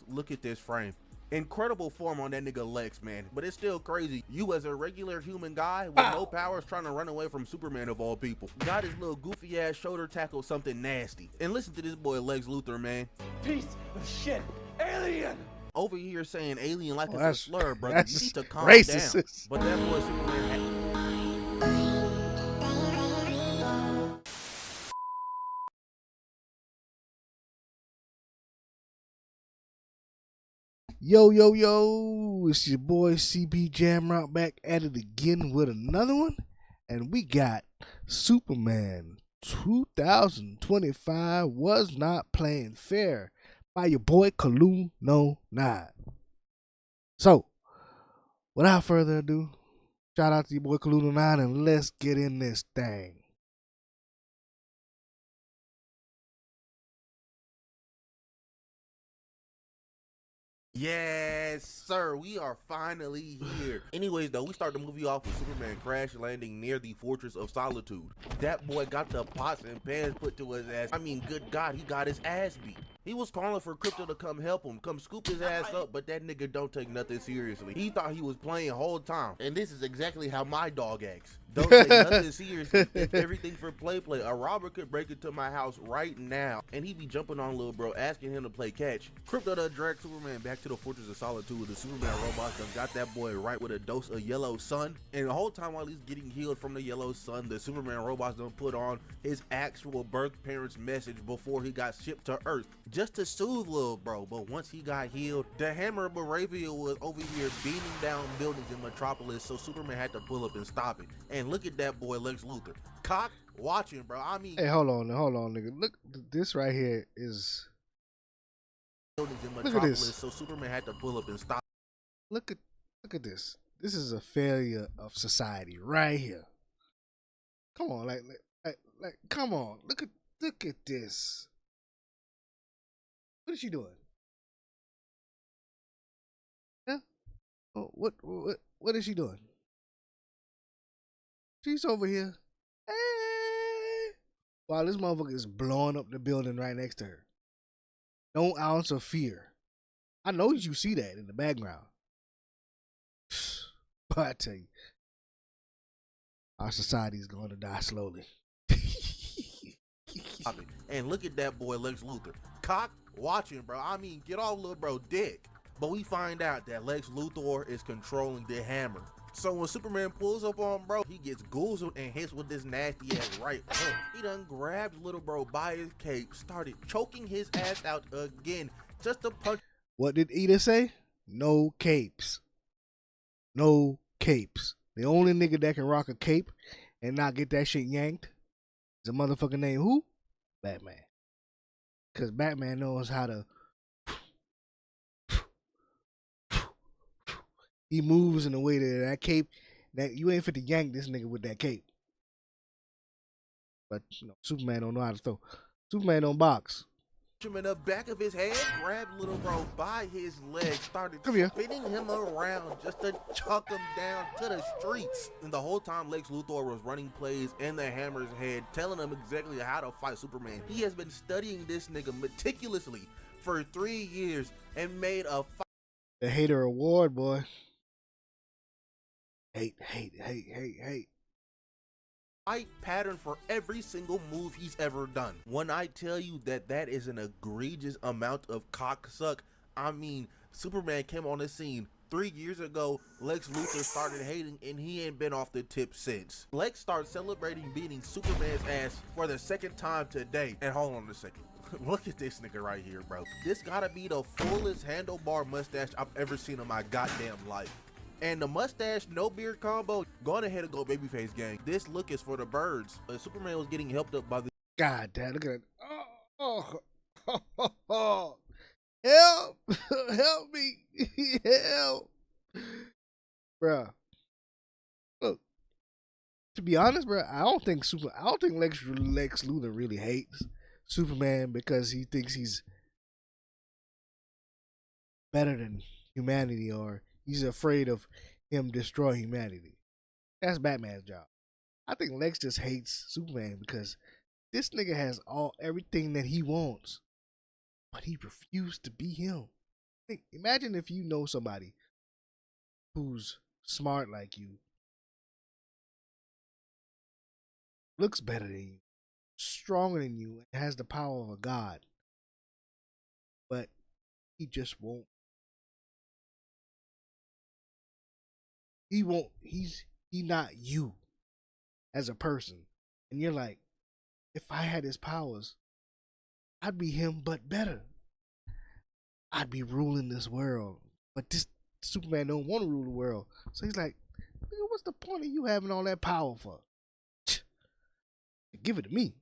Look at this frame. Incredible form on that nigga Lex, man. But it's still crazy. You as a regular human guy with no powers trying to run away from Superman of all people. Got his little goofy ass shoulder tackle something nasty. And listen to this boy Lex Luthor, man. Piece of shit. Alien! Over here saying alien like it's a that's slur, brother. You need to calm racist. down. But that boy Superman had Yo, yo, yo, it's your boy CB Jamrock back at it again with another one. And we got Superman 2025 Was Not Playing Fair by your boy Kaloo No 9. So, without further ado, shout out to your boy Kaloo No 9 and let's get in this thing. Yes, sir. We are finally here. Anyways, though, we start the movie off with Superman crash landing near the Fortress of Solitude. That boy got the pots and pans put to his ass. I mean, good God, he got his ass beat. He was calling for Krypto to come help him, come scoop his ass up, but that nigga don't take nothing seriously. He thought he was playing the whole time. And this is exactly how my dog acts. Don't take nothing seriously. It's everything for play. A robber could break into my house right now, and he be jumping on little bro, asking him to play catch. Krypto done dragged Superman back to the Fortress of Solitude. The Superman robots done got that boy right with a dose of yellow sun. And the whole time while he's getting healed from the yellow sun, the Superman robots done put on his actual birth parents message before he got shipped to Earth, just to soothe little bro. But once he got healed, the hammer of Baravia was over here beating down buildings in Metropolis, so Superman had to pull up and stop it. And look at that boy Lex Luthor, cock watching, bro. I mean, Hey, hold on, nigga. Look, this right here is. buildings in Look at Metropolis, this. so Superman had to pull up and stop. Look at this. This is a failure of society right here. Come on, like, come on. Look at this. What is she doing? Huh? Oh, what is she doing? She's over here. Hey! While this motherfucker is blowing up the building right next to her. No ounce of fear. I know you see that in the background. But I tell you, our society is going to die slowly. And look at that boy Lex Luthor, cock watching, bro. I mean, get off little bro dick. But we find out that Lex Luthor is controlling the hammer. So when Superman pulls up on bro, he gets goozled and hits with this nasty ass right hook. He done grabbed little bro by his cape, started choking his ass out again, just to punch. What did Eda say? No capes. No capes. The only nigga that can rock a cape and not get that shit yanked is a motherfucker named who? Batman. Because Batman knows how to. He moves in a way that cape, that you ain't fit to yank this nigga with that cape. But you know, Superman don't know how to throw. Superman don't box. Him in the back of his head, grabbed little bro by his leg, started Come here. spinning him around just to chuck him down to the streets. And the whole time Lex Luthor was running plays in the hammer's head, telling him exactly how to fight Superman. He has been studying this nigga meticulously for 3 years and made a The hater award, boy. Hate. fight pattern for every single move he's ever done. When I tell you that that is an egregious amount of cocksuck, I mean, Superman came on the scene 3 years ago. Lex Luthor started hating and he ain't been off the tip since. Lex starts celebrating beating Superman's ass for the second time today. And hold on a second. Look at this nigga right here, bro. This gotta be the fullest handlebar mustache I've ever seen in my goddamn life. And the mustache, no beard combo, going ahead and go babyface gang. This look is for the birds. Superman was getting helped up by the God damn, look at it. Oh. Help! Help me! Help! Bruh. Look, to be honest, bruh, I don't think Lex Luthor really hates Superman because he thinks he's better than humanity, or he's afraid of him destroy humanity. That's Batman's job. I think Lex just hates Superman because this nigga has everything that he wants, but he refused to be him. Imagine if you know somebody who's smart like you, looks better than you, stronger than you, and has the power of a god, but he just won't. He won't. He not you as a person, and you're like, if I had his powers, I'd be him, but better. I'd be ruling this world, but this Superman don't want to rule the world, so he's like, nigga, what's the point of you having all that power for? Give it to me.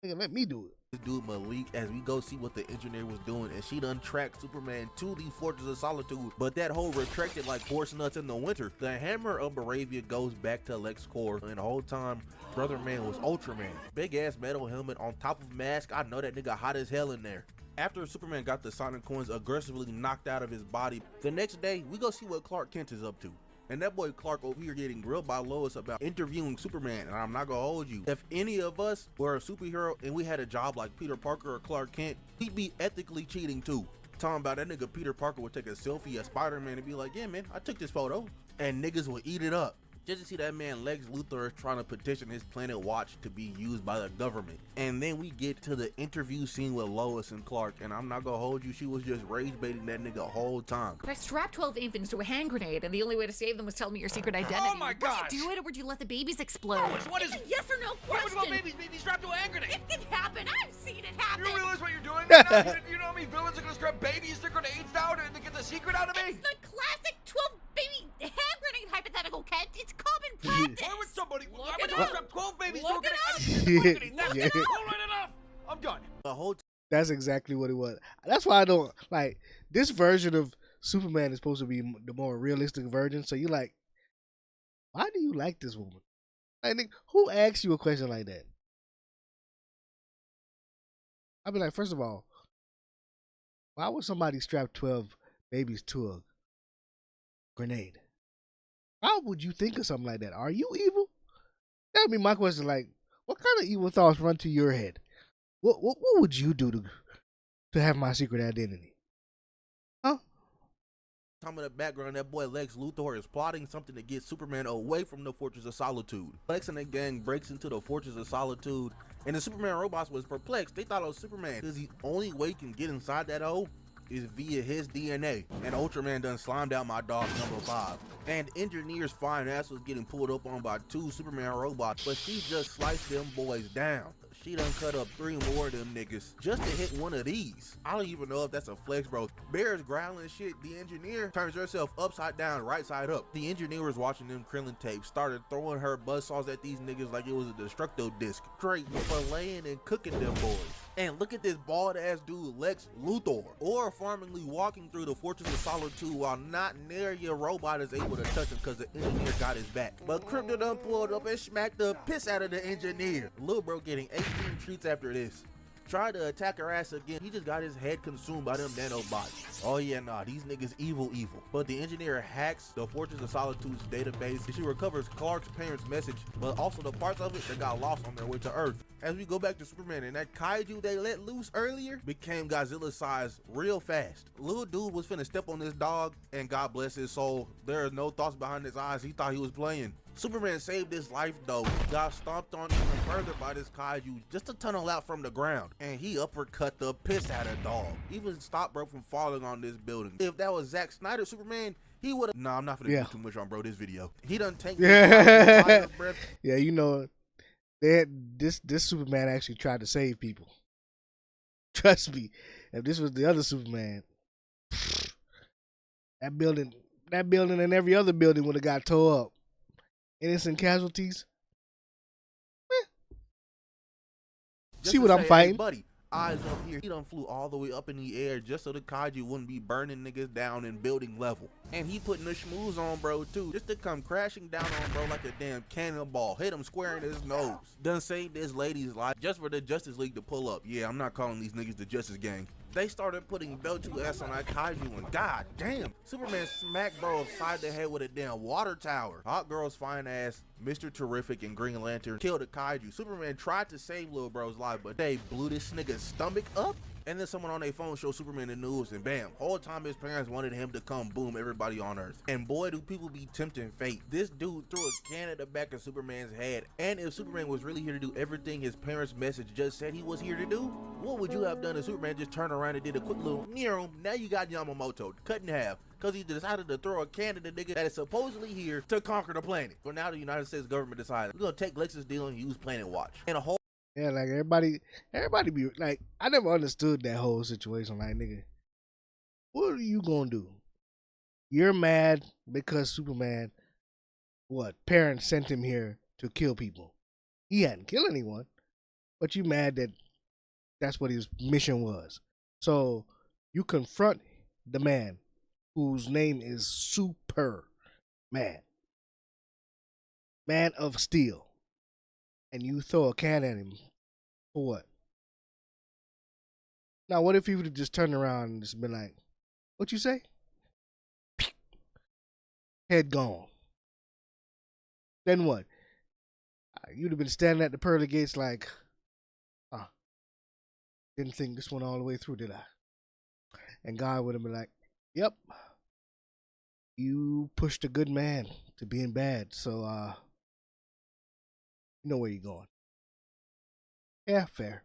Nigga, let me do it. This dude Malik as we go see what the engineer was doing, and she done tracked Superman to the Fortress of Solitude, but that hole retracted like horse nuts in the winter. The hammer of Baravia goes back to LexCorp, and the whole time Brother Man was Ultraman. Big ass metal helmet on top of mask. I know that nigga hot as hell in there. After Superman got the Sonic coins aggressively knocked out of his body, the next day we go see what Clark Kent is up to. And that boy Clark over here getting grilled by Lois about interviewing Superman, and I'm not gonna hold you. If any of us were a superhero and we had a job like Peter Parker or Clark Kent, we'd be ethically cheating too. Talking about that nigga Peter Parker would take a selfie at Spider-Man and be like, yeah man, I took this photo. And niggas will eat it up. Just to see that man Lex Luthor trying to petition his Planet Watch to be used by the government. And then we get to the interview scene with Lois and Clark, and I'm not gonna hold you, she was just rage baiting that nigga the whole time. I strapped 12 infants to a hand grenade, and the only way to save them was tell me your secret identity. Oh my gosh! Would you do it, or would you let the babies explode? Lois, what is It's a yes or no question. What about babies strapped to a hand grenade? It can happen. I've seen it happen. You realize what you're doing? You know how many villains are gonna strap babies to grenades down to get the secret out of me? It's the classic 12 baby hand grenade hypothetical, Kent. It's common practice. Why would somebody? Why it would they up. strap 12 babies to Look a it grenade? up. That's Yeah. all right enough. I'm done. The whole That's exactly what it was. That's why I don't like this version of Superman is supposed to be the more realistic version. So you're like, why do you like this woman? I think who asks you a question like that? I'd be like, first of all, why would somebody strap 12 babies to a grenade? How would you think of something like that? Are you evil? That would be my question. Like, what kind of evil thoughts run to your head? What would you do to have my secret identity? Huh? time in the background, that boy Lex Luthor is plotting something to get Superman away from the Fortress of Solitude. Lex and the gang breaks into the Fortress of Solitude, and the Superman robots was perplexed. They thought it was Superman, because the only way he can get inside that hole is via his DNA. And Ultraman done slimed out my dog number 5. And Engineer's fine ass was getting pulled up on by 2 Superman robots, but she just sliced them boys down. She done cut up 3 more of them niggas just to hit one of these. I don't even know if that's a flex, bro. Bear's growling shit. The Engineer turns herself upside down, right side up. The Engineer was watching them Krillin tapes, started throwing her buzzsaws at these niggas like it was a Destructo disc. Straight filleting and cooking them boys. And look at this bald ass dude, Lex Luthor, or farmingly walking through the Fortress of Solitude while not near your robot is able to touch him because the Engineer got his back. But Krypto done pulled up and smacked the piss out of the Engineer. Lil bro getting 18 treats after this. Tried to attack her ass again. He just got his head consumed by them nanobots. Oh yeah, nah, these niggas evil. But the Engineer hacks the Fortress of Solitude's database, and she recovers Clark's parents' message, but also the parts of it that got lost on their way to Earth. As we go back to Superman, and that kaiju they let loose earlier became Godzilla size real fast. Little dude was finna step on this dog, and God bless his soul, there are no thoughts behind his eyes. He thought he was playing. Superman saved his life though. Got stomped on even further by this kaiju just to tunnel out from the ground, and he uppercut the piss out of dog. Even stopped bro from falling on this building. If that was Zack Snyder Superman, he would have. Nah, I'm not gonna do too much on bro this video. He done tanked his breath. Yeah, you know, they had this Superman actually tried to save people. Trust me, if this was the other Superman, that building and every other building would have got tore up. Innocent casualties. See what I'm fighting? Hey, buddy, eyes up here. He done flew all the way up in the air just so the kaiju wouldn't be burning niggas down in building level. And he putting the schmooze on bro too, just to come crashing down on bro like a damn cannonball. Hit him square in his nose. Done saved this lady's life just for the Justice League to pull up. Yeah, I'm not calling these niggas the Justice Gang. They started putting belt to ass on that kaiju, and god damn, Superman smacked bro upside the head with a damn water tower. Hot Girl's fine ass, Mr. Terrific and Green Lantern killed a kaiju. Superman tried to save little bro's life, but they blew this nigga's stomach up And then someone on their phone shows Superman the news, and bam, whole time his parents wanted him to come boom everybody on Earth. And boy, do people be tempting fate. This dude threw a can at the back of Superman's head, and if Superman was really here to do everything his parents' message just said he was here to do, what would you have done if Superman just turned around and did a quick little near now you got Yamamoto cut in half because he decided to throw a can at the nigga that is supposedly here to conquer the planet. But now the United States government decided we're gonna take Lex's deal and use Planet Watch. And a whole Yeah, like everybody be like, I never understood that whole situation. Like, nigga, what are you gonna do? You're mad because Superman, parents sent him here to kill people. He hadn't killed anyone, but you mad that that's what his mission was. So you confront the man whose name is Superman, Man of Steel, and you throw a can at him for what? Now, what if he would have just turned around and just been like, what you say? Head gone. Then what? You'd have been standing at the pearly gates like, didn't think this one all the way through, did I? And God would have been like, yep, you pushed a good man to being bad, so you know where you're going. Yeah, fair.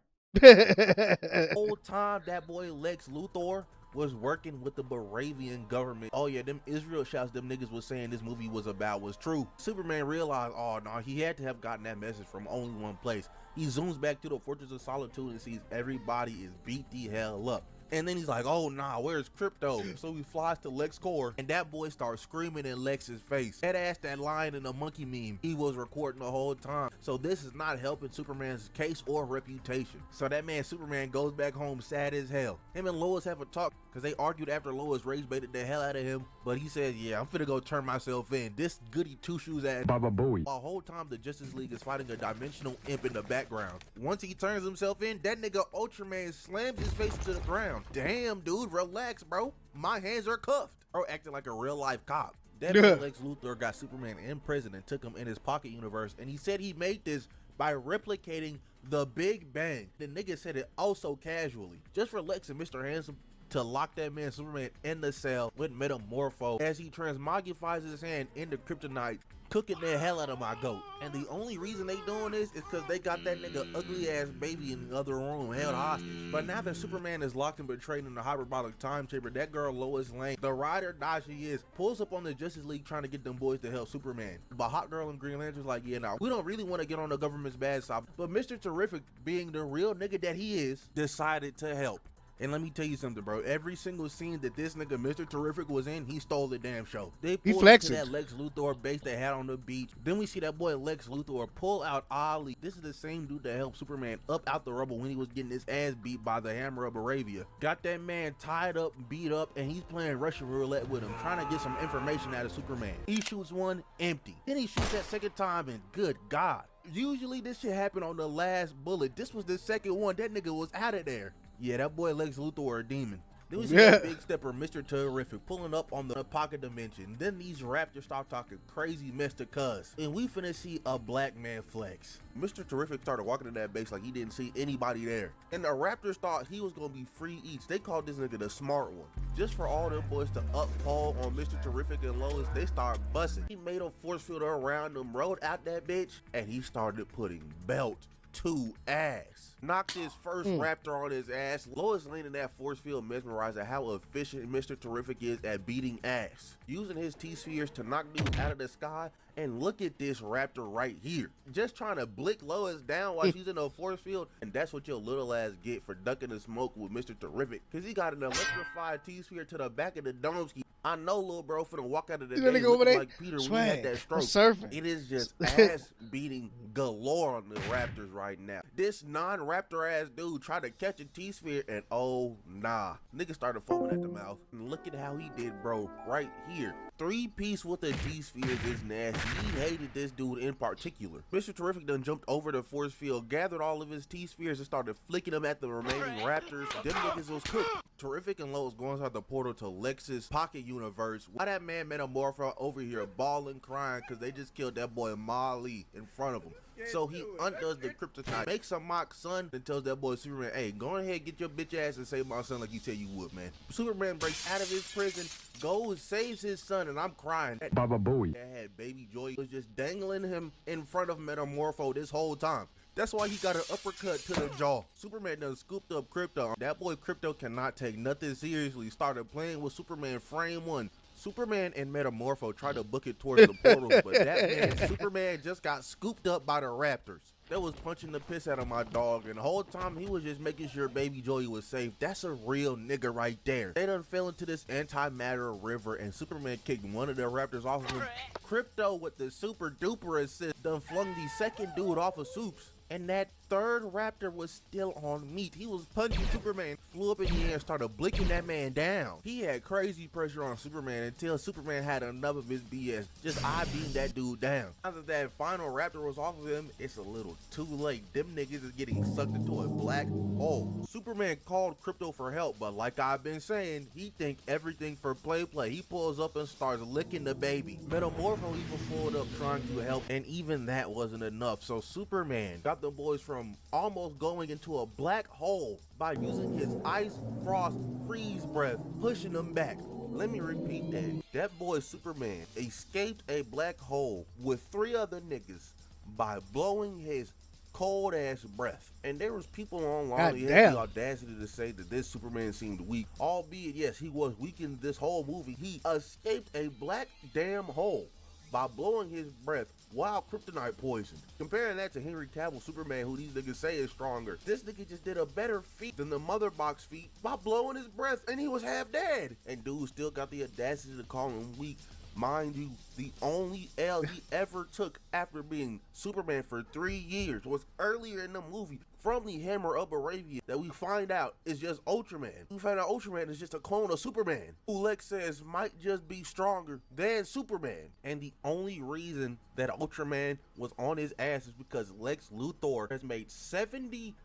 whole time that boy Lex Luthor was working with the Baravian government. Oh yeah, them Israel shots them niggas was saying this movie was about was true. Superman realized, oh no, he had to have gotten that message from only one place. He zooms back to the Fortress of Solitude and sees everybody is beat the hell up. And then he's like, oh nah, where's Crypto? So he flies to LexCorp, and that boy starts screaming in Lex's face. That ass, that lion in the monkey meme he was recording the whole time. So this is not helping Superman's case or reputation. So that man Superman goes back home sad as hell. Him and Lois have a talk because they argued after Lois rage baited the hell out of him. But he says, yeah, I'm finna go turn myself in. This goody two-shoes ass Baba Booey. While whole time the Justice League is fighting a dimensional imp in the background. Once he turns himself in, that nigga Ultraman slams his face to the ground. Damn, dude, relax, bro. My hands are cuffed. Bro, acting like a real life cop. That man Lex Luthor got Superman in prison and took him in his pocket universe, and he said he made this by replicating the Big Bang. The nigga said it also casually, just for Lex and Mr. Handsome to lock that man Superman in the cell with Metamorpho as he transmogrifies his hand into kryptonite, cooking the hell out of my goat. And the only reason they doing this is because they got that nigga ugly ass baby in the other room held hostage. But now that Superman is locked and betrayed in the hyperbolic time chamber, that girl Lois Lane, the ride or die she is, pulls up on the Justice League trying to get them boys to help Superman. But Hot Girl and Green Lantern's like, yeah, nah, we don't really want to get on the government's bad side. But Mr. Terrific, being the real nigga that he is, decided to help. And let me tell you something, bro. Every single scene that this nigga Mr. Terrific was in, he stole the damn show. They pulled up to that Lex Luthor base they had on the beach. Then we see that boy Lex Luthor pull out Ali. This is the same dude that helped Superman up out the rubble when he was getting his ass beat by the Hammer of Baravia. Got that man tied up, beat up, and he's playing Russian roulette with him, trying to get some information out of Superman. He shoots one, empty. Then he shoots that second time, and good God. Usually this shit happened on the last bullet. This was the second one. That nigga was out of there. Yeah, that boy Lex Luthor a demon. Then we see that big stepper, Mr. Terrific, pulling up on the pocket dimension. Then these raptors start talking crazy mess to Cuz. And we finna see a black man flex. Mr. Terrific started walking to that base like he didn't see anybody there. And the raptors thought he was gonna be free eats. They called this nigga the smart one. Just for all them boys to uphold on Mr. Terrific and Lois, they start busting. He made a force field around them, rode out that bitch, and he started putting belt to ass. Knocked his first raptor on his ass. Lois Lane in that force field mesmerized at how efficient Mr. Terrific is at beating ass. Using his T-spheres to knock dudes out of the sky. And look at this raptor right here. Just trying to blick Lois down while she's in a force field. And that's what your little ass get for ducking the smoke with Mr. Terrific. Because he got an electrified T-sphere to the back of the dome ski. I know little bro finna walk out of the day looking like Peter when he had that stroke. Surfing. It is just ass beating galore on the Raptors right now. This non-Raptor ass dude tried to catch a T-sphere and oh nah. Nigga started foaming at the mouth. And look at how he did, bro, right here. 3-piece with the T-spheres is nasty. He hated this dude in particular. Mr. Terrific done jumped over the force field, gathered all of his T-spheres and started flicking them at the remaining Raptors. Them niggas was cooked. Terrific and Lois going inside the portal to Lex's pocket universe. Why that man Metamorpho over here bawling, crying because they just killed that boy Molly in front of him. So he undoes the kryptonite, makes a mock son, and tells that boy Superman, hey, go ahead, get your bitch ass and save my son like you said you would, man. Superman breaks out of his prison, goes, saves his son, and I'm crying. Baba Booey. That had Baby Joy was just dangling him in front of Metamorpho this whole time. That's why he got an uppercut to the jaw. Superman done scooped up Krypto. That boy Krypto cannot take nothing seriously. Started playing with Superman frame 1. Superman and Metamorpho tried to book it towards the portals, but that man, Superman, just got scooped up by the Raptors. That was punching the piss out of my dog, and the whole time he was just making sure Baby Joey was safe. That's a real nigga right there. They done fell into this antimatter river, and Superman kicked one of the Raptors off of him. Krypto with the super duper assist done flung the second dude off of Supes. And that third Raptor was still on meat. He was punching Superman, flew up in the air and started blinking that man down. He had crazy pressure on Superman until Superman had enough of his BS. Just I-beamed that dude down. After that final Raptor was off of him, it's a little too late. Them niggas is getting sucked into a black hole. Superman called Krypto for help, but like I've been saying, he think everything for play. He pulls up and starts licking the baby. Metamorpho even pulled up trying to help, and even that wasn't enough. So Superman got the boys from almost going into a black hole by using his ice, frost, freeze breath, pushing them back. Let me repeat that. That boy Superman escaped a black hole with 3 other niggas by blowing his cold ass breath. And there was people online who had the audacity to say that this Superman seemed weak, albeit yes, he was weak in this whole movie. He escaped a black damn hole by blowing his breath while kryptonite poisoned. Comparing that to Henry Cavill Superman, who these niggas say is stronger, this nigga just did a better feat than the mother box feat by blowing his breath, and he was half dead. And dude still got the audacity to call him weak. Mind you, the only L he ever took after being Superman for 3 years was earlier in the movie from the Hammer of Arabia that we find out is just Ultraman. We find out Ultraman is just a clone of Superman, who Lex says might just be stronger than Superman. And the only reason that Ultraman was on his ass is because Lex Luthor has made 70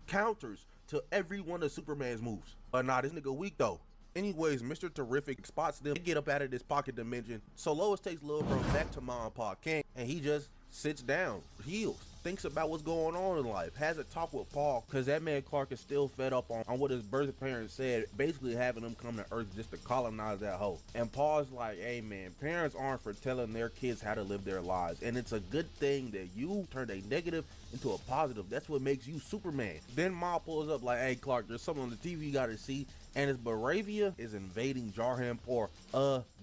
counters to every one of Superman's moves. But nah, this nigga weak though. Anyways, Mr. Terrific spots them, they get up out of this pocket dimension. So Lois takes Lil Bro back to Mom and Pa Kent, and he just sits down, heals, thinks about what's going on in life, has a talk with Paul, because that man Clark is still fed up on what his birth parents said, basically having him come to Earth just to colonize that hole. And Paul's like, hey man, parents aren't for telling their kids how to live their lives, and it's a good thing that you turned a negative into a positive. That's what makes you Superman. Then Ma pulls up like, hey Clark, there's something on the TV you gotta see, and it's Baravia is invading Jarhanpur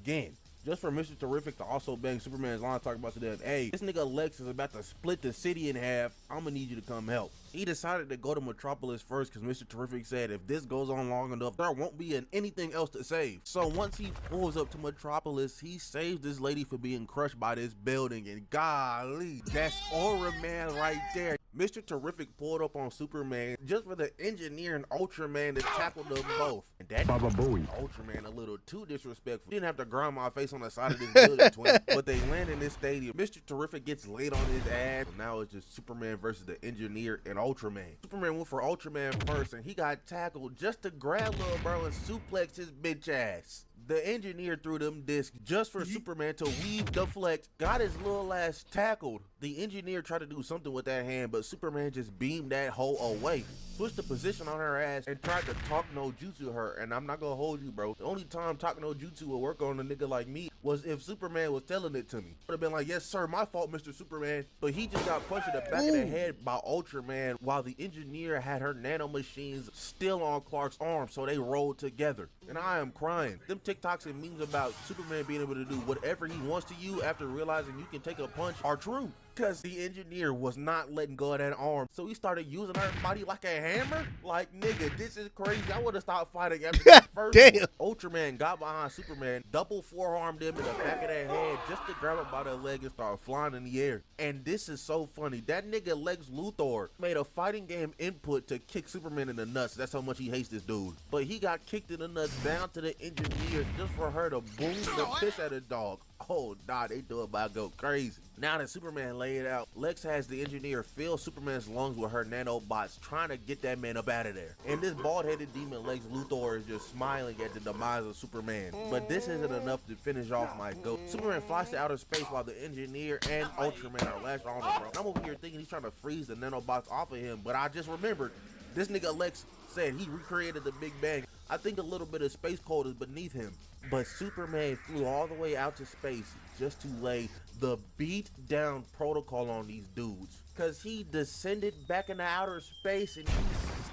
again. Just for Mr. Terrific to also bang Superman's line talking about to them, hey, this nigga Lex is about to split the city in half. I'm gonna need you to come help. He decided to go to Metropolis first because Mr. Terrific said if this goes on long enough, there won't be anything else to save. So once he pulls up to Metropolis, he saves this lady for being crushed by this building, and golly, that's Aura Man right there. Mr. Terrific pulled up on Superman just for the engineer and Ultraman to tackle them both. And that Baba Booey. Ultraman a little too disrespectful. Didn't have to grind my face on the side of this building, twin. But they land in this stadium. Mr. Terrific gets laid on his ass. Now it's just Superman versus the engineer and Ultraman. Superman went for Ultraman first, and he got tackled just to grab Lil Bro and suplex his bitch ass. The engineer threw them discs just for Superman to weave, deflect, got his little ass tackled. The engineer tried to do something with that hand, but Superman just beamed that hoe away, switched the position on her ass, and tried to talk no jutsu her. And I'm not gonna hold you, bro. The only time talk no jutsu would work on a nigga like me was if Superman was telling it to me. Would have been like, yes sir, my fault, Mr. Superman. But he just got punched in the back of the head by Ultraman while the engineer had her nano machines still on Clark's arm, so they rolled together. And I am crying. Them TikToks and memes about Superman being able to do whatever he wants to you after realizing you can take a punch are true. Because the engineer was not letting go of that arm. So he started using her body like a hammer? Like, nigga, this is crazy. I would have stopped fighting after the first Damn. Ultraman got behind Superman, double forearmed him in the back of that head just to grab him by the leg and start flying in the air. And this is so funny. That nigga Lex Luthor made a fighting game input to kick Superman in the nuts. That's how much he hates this dude. But he got kicked in the nuts down to the engineer just for her to boom the piss at a dog. Oh, nah, they do about go crazy. Now that Superman laid it out, Lex has the engineer fill Superman's lungs with her nanobots, trying to get that man up out of there. And this bald-headed demon Lex Luthor is just smiling at the demise of Superman. But this isn't enough to finish off my goat. Superman flies to outer space while the engineer and Ultraman are lashed on him, bro. I'm over here thinking he's trying to freeze the nanobots off of him, but I just remembered this nigga Lex said he recreated the Big Bang. I think a little bit of space code is beneath him. But Superman flew all the way out to space just to lay the beat down protocol on these dudes. Cause he descended back into outer space and he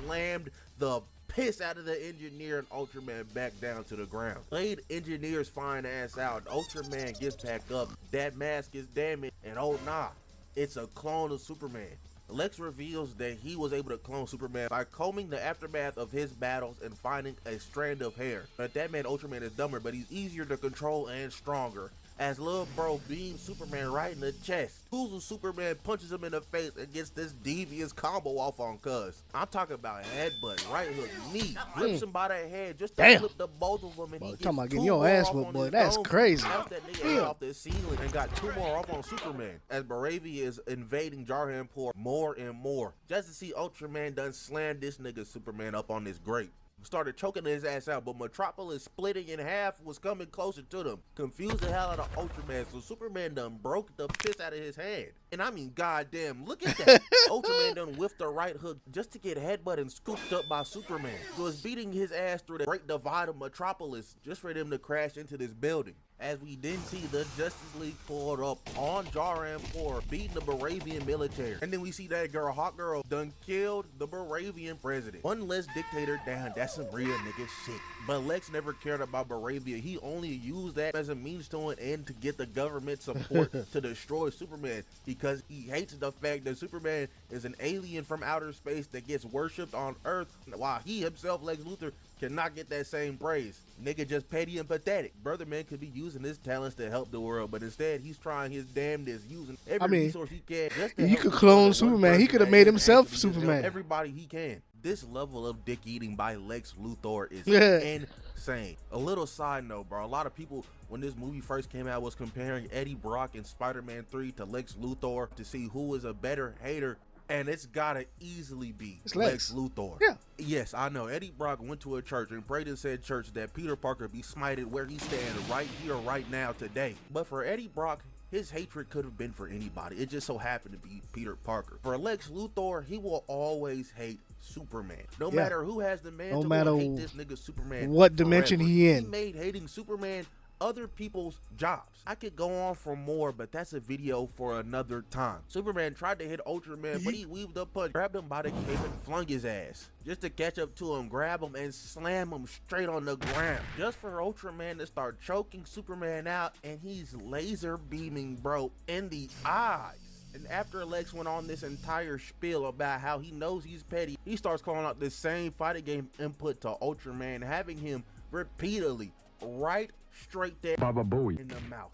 slammed the piss out of the engineer and Ultraman back down to the ground. Laid engineer's fine ass out. Ultraman gets back up. That mask is damaged. And oh nah, it's a clone of Superman. Lex reveals that he was able to clone Superman by combing the aftermath of his battles and finding a strand of hair. But that man Ultraman is dumber, but he's easier to control and stronger. As Lil Bro beams Superman right in the chest, Tuzu Superman punches him in the face and gets this devious combo off on Cuz. I'm talking about headbutt, right hook, knee, rips him by the head just to flip the both of them, and Boy, he gets talking about getting two your more ass off whooped, on boy. his That's dome. crazy. Bounced that nigga head off the ceiling and got 2 more off on Superman. As Baravia is invading Jarhanpur more and more, just to see Ultraman done slam this nigga Superman up on this grape. Started choking his ass out, but Metropolis splitting in half was coming closer to them. Confused the hell out of Ultraman, so Superman done broke the piss out of his hand. And I mean, goddamn, look at that. Ultraman done whiffed the right hook just to get headbutt and scooped up by Superman, who was beating his ass through the great divide of Metropolis just for them to crash into this building. As we then see the Justice League pulled up on Jarhanpur, beating the Baravian military. And then we see that girl, Hawk Girl, done killed the Baravian president. One less dictator down, that's some real nigga shit. But Lex never cared about Baravia. He only used that as a means to an end to get the government support to destroy Superman, because he hates the fact that Superman is an alien from outer space that gets worshipped on Earth, while he himself, Lex Luthor, cannot get that same praise. Nigga just petty and pathetic. Brother man could be using his talents to help the world, but instead he's trying his damnedest, using every resource he can just to you could clone Superman. He could have made himself Superman. Everybody he can. This level of dick eating by Lex Luthor is insane. A little side note, bro. A lot of people, when this movie first came out, was comparing Eddie Brock in Spider-Man 3 to Lex Luthor to see who was a better hater. And it's gotta easily be Lex Luthor. Yeah. Yes, I know. Eddie Brock went to a church and prayed in said church that Peter Parker be smited where he stands right here, right now, today. But for Eddie Brock, his hatred could have been for anybody. It just so happened to be Peter Parker. For Lex Luthor, he will always hate Superman. No matter who has the mantle, no matter hate this nigga Superman. What dimension he in. He made hating Superman other people's jobs. I could go on for more, but that's a video for another time. Superman tried to hit Ultraman, but he weaved up punch, grabbed him by the cape and flung his ass. Just to catch up to him, grab him and slam him straight on the ground. Just for Ultraman to start choking Superman out, and he's laser beaming bro in the eyes. And after Lex went on this entire spiel about how he knows he's petty, he starts calling out the same fighting game input to Ultraman, having him repeatedly right straight there in the mouth.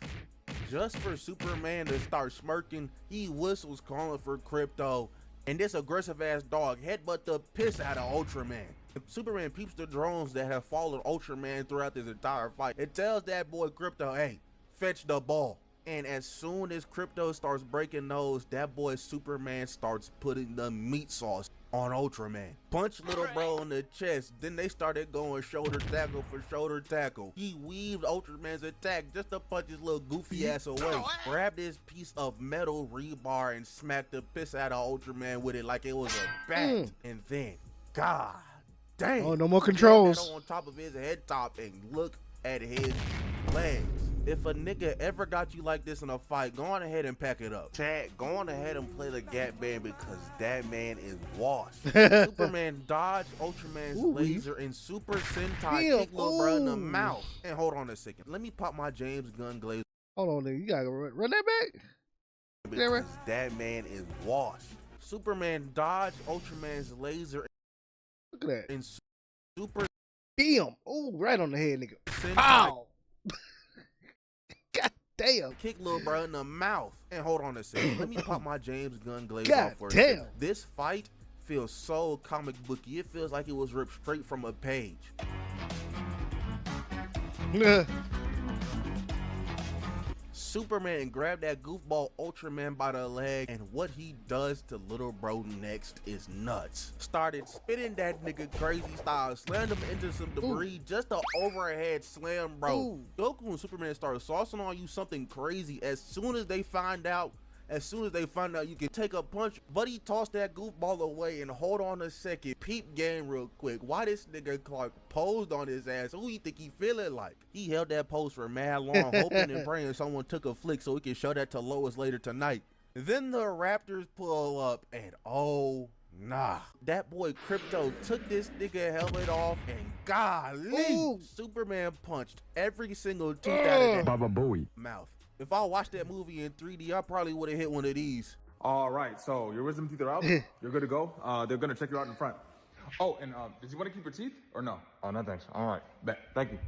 Just for Superman to start smirking, he whistles calling for Crypto, and this aggressive ass dog headbutt the piss out of Ultraman. Superman peeps the drones that have followed Ultraman throughout this entire fight. It tells that boy Crypto, hey, fetch the ball. And as soon as Crypto starts breaking those, that boy Superman starts putting the meat sauce on Ultraman. Punch little bro in the chest. Then they started going shoulder tackle for shoulder tackle. He weaved Ultraman's attack just to punch his little goofy ass away. Grabbed this piece of metal rebar and smacked the piss out of Ultraman with it like it was a bat. And then, god damn. Oh, no more controls. On top of his head top, and look at his legs. If a nigga ever got you like this in a fight, go on ahead and pack it up. Chad, go on ahead and play the Gap Band, because that man is washed. Superman dodged Ultraman's laser and Super Sentai kick Lil Bro in the mouth. And hold on a second. Let me pop my James Gunn glaze. Hold on there. You gotta run that back. Because that man is washed. Superman dodged Ultraman's laser. Look at that. And Super. Damn. Oh, right on the head, nigga. Sentai. Ow. God damn. Kick Lil Bro in the mouth. And hold on a second. Let me pop my James Gunn glaze God off for a damn. second. This fight feels so comic booky. It feels like it was ripped straight from a page. Superman grabbed that goofball Ultraman by the leg, and what he does to little bro next is nuts. Started spinning that nigga crazy style, slammed him into some debris, just a overhead slam, bro. Ooh. Goku and Superman started saucing on you something crazy as soon as they find out you can take a punch. Buddy tossed that goofball away, and hold on a second, peep game real quick. Why this nigga Clark posed on his ass? Who you think he feeling like? He held that pose for mad long, hoping and praying someone took a flick so he can show that to Lois later tonight. Then the Raptors pull up, and oh nah, that boy Crypto took this nigga helmet off, and golly, Ooh. Superman punched every single tooth out of that Baba Booey. mouth. If I watched that movie in 3D, I probably would have hit one of these. All right, so your wisdom teeth are out. You're good to go. They're gonna check you out in front. Oh, and did you want to keep your teeth or no? Oh, no thanks. All right. Bet. Thank you.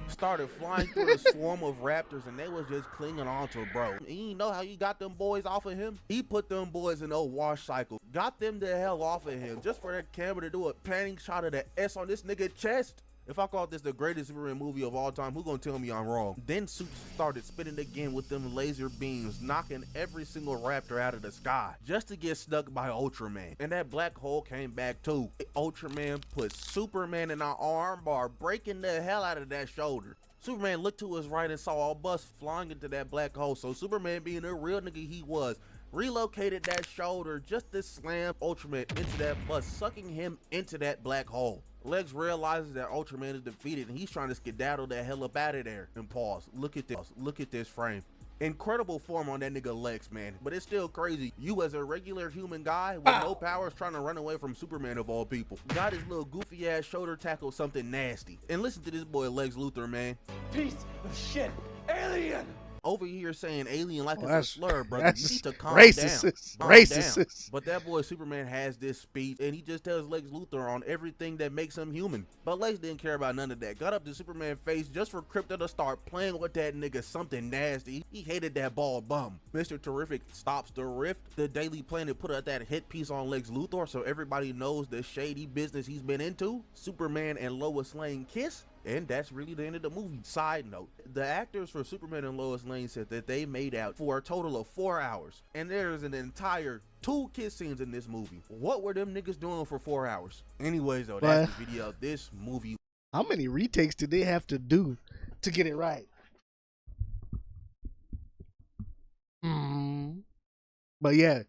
Started flying through a swarm of raptors, and they was just clinging on to bro. And you know how he got them boys off of him? He put them boys in a wash cycle, got them the hell off of him, just for that camera to do a panning shot of the S on this nigga chest. If I call this the greatest Superman movie of all time, who gonna tell me I'm wrong? Then Suits started spinning again with them laser beams, knocking every single raptor out of the sky, just to get stuck by Ultraman. And that black hole came back too. Ultraman put Superman in an arm bar, breaking the hell out of that shoulder. Superman looked to his right and saw a bus flying into that black hole, so Superman, being the real nigga he was, relocated that shoulder just to slam Ultraman into that bus, sucking him into that black hole. Lex realizes that Ultraman is defeated, and he's trying to skedaddle the hell up out of there. And pause. Look at this. Look at this frame. Incredible form on that nigga Lex, man. But it's still crazy. You as a regular human guy with no powers trying to run away from Superman of all people. Got his little goofy ass shoulder tackle something nasty. And listen to this boy Lex Luthor, man. Piece of shit. Alien! Over here saying alien like it's a that's- slur, brother. You that's need to calm racist. down. Calm Racist. down. But that boy Superman has this speech, and he just tells Lex Luthor on everything that makes him human. But Lex didn't care about none of that. Got up to Superman's face just for Krypto to start playing with that nigga something nasty. He hated that ball bum. Mr. Terrific stops the rift. The Daily Planet put out that hit piece on Lex Luthor so everybody knows the shady business he's been into. Superman and Lois Lane kiss. And that's really the end of the movie. Side note, the actors for Superman and Lois Lane said that they made out for a total of 4 hours. And there's an entire 2 kiss scenes in this movie. What were them niggas doing for 4 hours? Anyways, though, that's the video. This movie. How many retakes did they have to do to get it right? But yeah,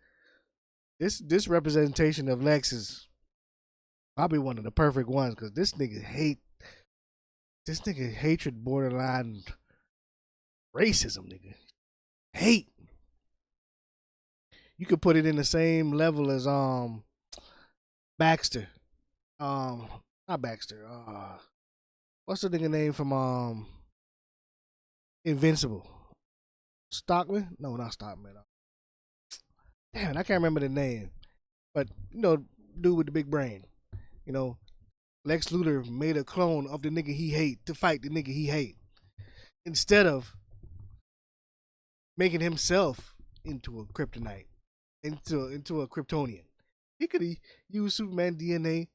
this representation of Lex is probably one of the perfect ones, because this nigga hatred borderline racism, nigga. Hate. You could put it in the same level as Baxter. Not Baxter. What's the nigga name from Invincible? Stockman? No, not Stockman. Damn it, I can't remember the name. But you know, dude with the big brain. You know, Lex Luthor made a clone of the nigga he hate to fight the nigga he hate, instead of making himself into a kryptonite, into a Kryptonian. He could have used Superman DNA,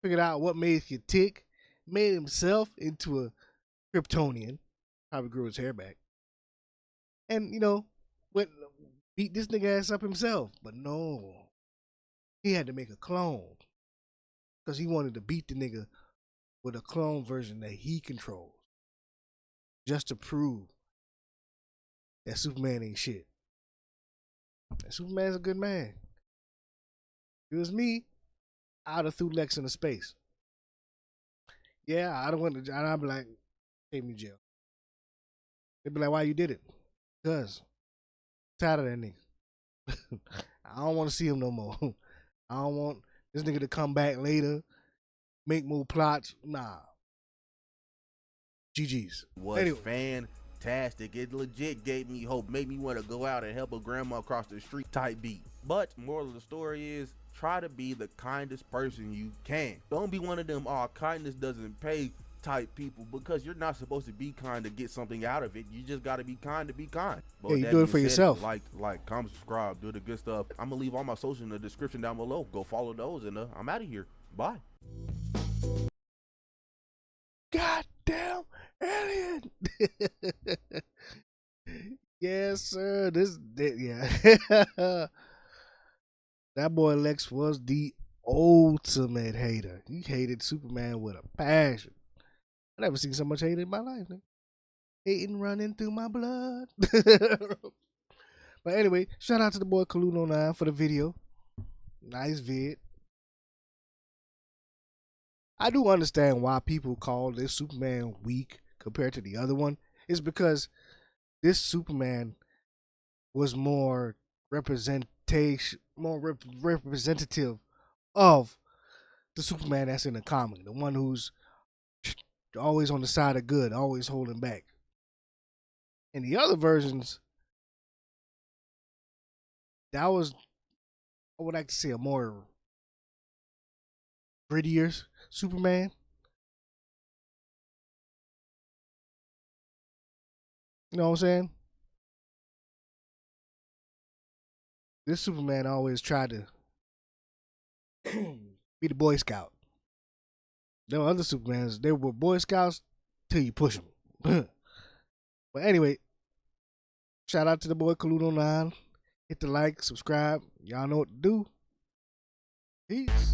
figured out what made you tick, made himself into a Kryptonian, probably grew his hair back, and you know, beat this nigga ass up himself. But no, he had to make a clone. Because he wanted to beat the nigga with a clone version that he controls. Just to prove that Superman ain't shit. And Superman's a good man. If it was me, I'd have threw Lex into space. Yeah, I don't want to. I'd be like, take me to jail. They'd be like, why you did it? Because I'm tired of that nigga. I don't want to see him no more. I don't want this nigga to come back later, make more plots. Nah. GG's. Was Anyway. fantastic. It legit gave me hope, made me want to go out and help a grandma across the street type beat. But moral of the story is, try to be the kindest person you can. Don't be one of them, kindness doesn't pay type people, because you're not supposed to be kind to get something out of it. You just got to be kind to be kind. But Yeah, you that do it being for said, yourself. Like, comment, subscribe, do the good stuff. I'm gonna leave all my socials in the description down below. Go follow those, and I'm out of here. Bye. Goddamn alien. Yes, sir. Yeah. That boy Lex was the ultimate hater. He hated Superman with a passion. I never seen so much hate in my life, nigga. Hating running through my blood. But anyway, shout out to the boy Kaluno9 for the video. Nice vid. I do understand why people call this Superman weak compared to the other one. It's because this Superman was more representative of the Superman that's in the comic, the one who's always on the side of good, always holding back. In the other versions, that was, I would like to say, a more grittier Superman. You know what I'm saying? This Superman always tried to be the Boy Scout. There were other Supermans, they were Boy Scouts till you push them. But anyway, shout out to the boy Kaluno9. Hit the like, subscribe. Y'all know what to do. Peace.